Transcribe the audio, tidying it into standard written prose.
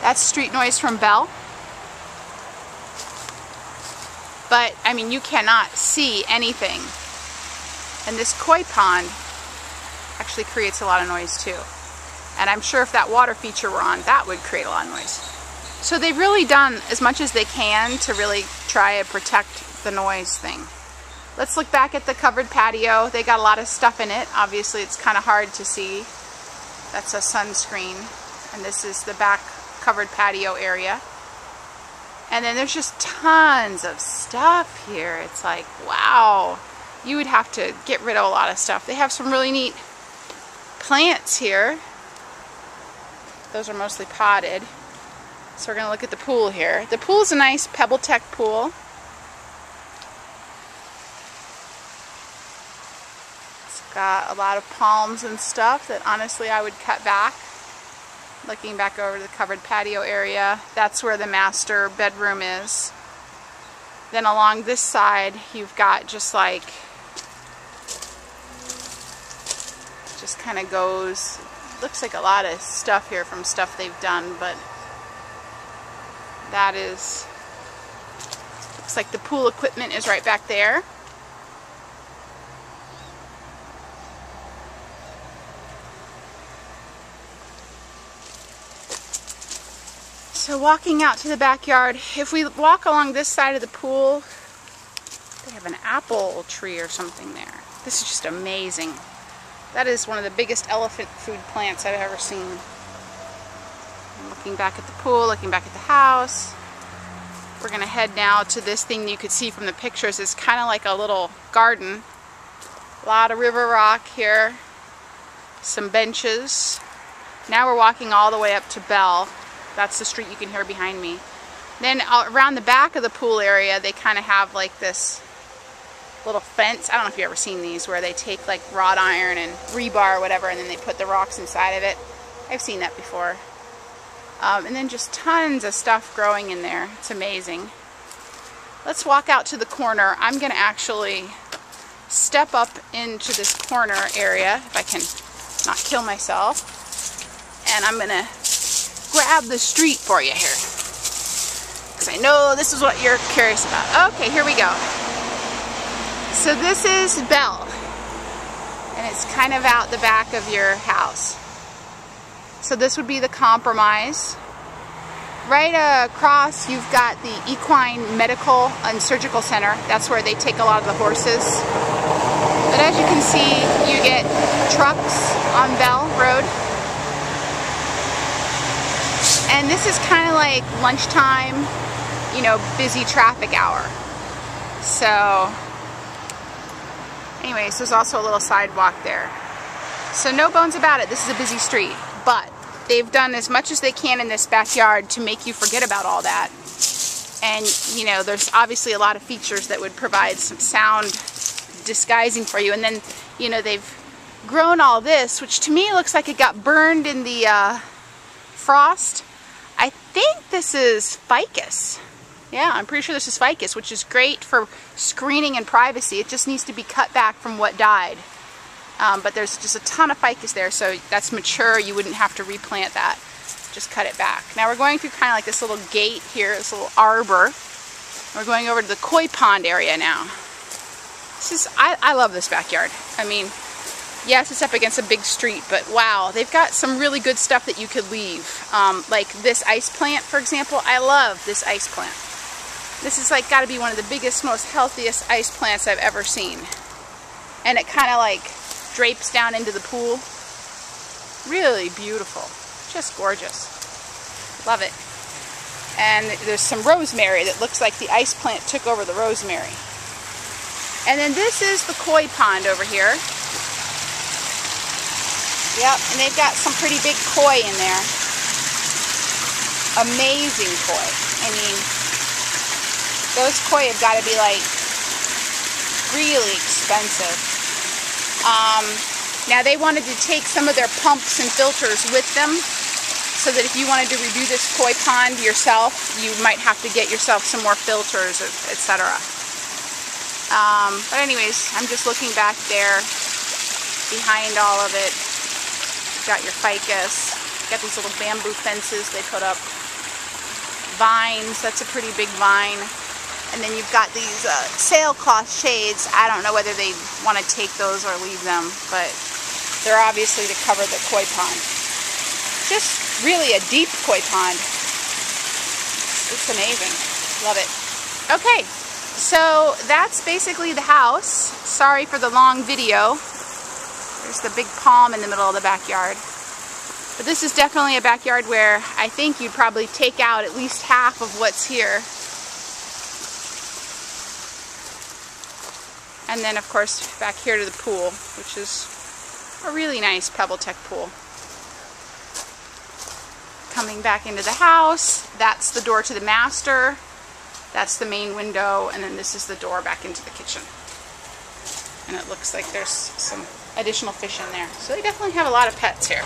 That's street noise from Bell. But, I mean, you cannot see anything. And this koi pond actually creates a lot of noise too. And I'm sure if that water feature were on, that would create a lot of noise. So they've really done as much as they can to really try and protect the noise thing. Let's look back at the covered patio. They got a lot of stuff in it. Obviously, it's kind of hard to see. That's a sunscreen. And this is the back covered patio area. And then there's just tons of stuff here. It's like, wow. You would have to get rid of a lot of stuff. They have some really neat plants here. Those are mostly potted. So we're going to look at the pool here. The pool is a nice PebbleTec pool. It's got a lot of palms and stuff that honestly I would cut back. Looking back over the covered patio area, that's where the master bedroom is. Then along this side, you've got just like, just kind of goes, looks like a lot of stuff here from stuff they've done, but that is, looks like the pool equipment is right back there. So walking out to the backyard, if we walk along this side of the pool, they have an apple tree or something there. This is just amazing. That is one of the biggest elephant food plants I've ever seen. I'm looking back at the pool, looking back at the house. We're going to head now to this thing you could see from the pictures. It's kind of like a little garden. A lot of river rock here. Some benches. Now we're walking all the way up to Bell. That's the street you can hear behind me. Then around the back of the pool area, they kind of have like this little fence. I don't know if you've ever seen these, where they take like wrought iron and rebar or whatever, and then they put the rocks inside of it. I've seen that before. And then just tons of stuff growing in there. It's amazing. Let's walk out to the corner. I'm going to actually step up into this corner area, if I can not kill myself. And I'm going to grab the street for you here, because I know this is what you're curious about. Okay, here we go. So this is Bell, and it's kind of out the back of your house. So this would be the Compromise. Right across you've got the Equine Medical and Surgical Center. That's where they take a lot of the horses. But as you can see, you get trucks on Bell Road. And this is kind of like lunchtime, you know, busy traffic hour. So, anyways, there's also a little sidewalk there. So no bones about it, this is a busy street. But they've done as much as they can in this backyard to make you forget about all that. And, you know, there's obviously a lot of features that would provide some sound disguising for you. And then, you know, they've grown all this, which to me looks like it got burned in the frost. I think this is ficus. Yeah, I'm pretty sure this is ficus, which is great for screening and privacy. It just needs to be cut back from what died. But there's just a ton of ficus there, so that's mature. You wouldn't have to replant that. Just cut it back. Now we're going through kind of like this little gate here, this little arbor. We're going over to the koi pond area now. This is, I love this backyard. I mean, yes, it's up against a big street, but wow, they've got some really good stuff that you could leave. Like this ice plant, for example. I love this ice plant. This is like got to be one of the biggest, most healthiest ice plants I've ever seen. And it kind of like drapes down into the pool. Really beautiful. Just gorgeous. Love it. And there's some rosemary that looks like the ice plant took over the rosemary. And then this is the koi pond over here. Yep, and they've got some pretty big koi in there. Amazing koi. I mean, those koi have got to be like really expensive. Now they wanted to take some of their pumps and filters with them, so that if you wanted to redo this koi pond yourself, you might have to get yourself some more filters, etc. But anyways, I'm just looking back there, behind all of it. You've got your ficus, got these little bamboo fences they put up. vines. That's a pretty big vine. And then you've got these sailcloth shades. I don't know whether they want to take those or leave them, but they're obviously to cover the koi pond. Just really a deep koi pond. It's amazing. Love it. Okay, so that's basically the house. Sorry for the long video. There's the big palm in the middle of the backyard. But this is definitely a backyard where I think you'd probably take out at least half of what's here. And then, of course, back here to the pool, which is a really nice PebbleTec pool. Coming back into the house, that's the door to the master. That's the main window, and then this is the door back into the kitchen. And it looks like there's some additional fish in there. So they definitely have a lot of pets here.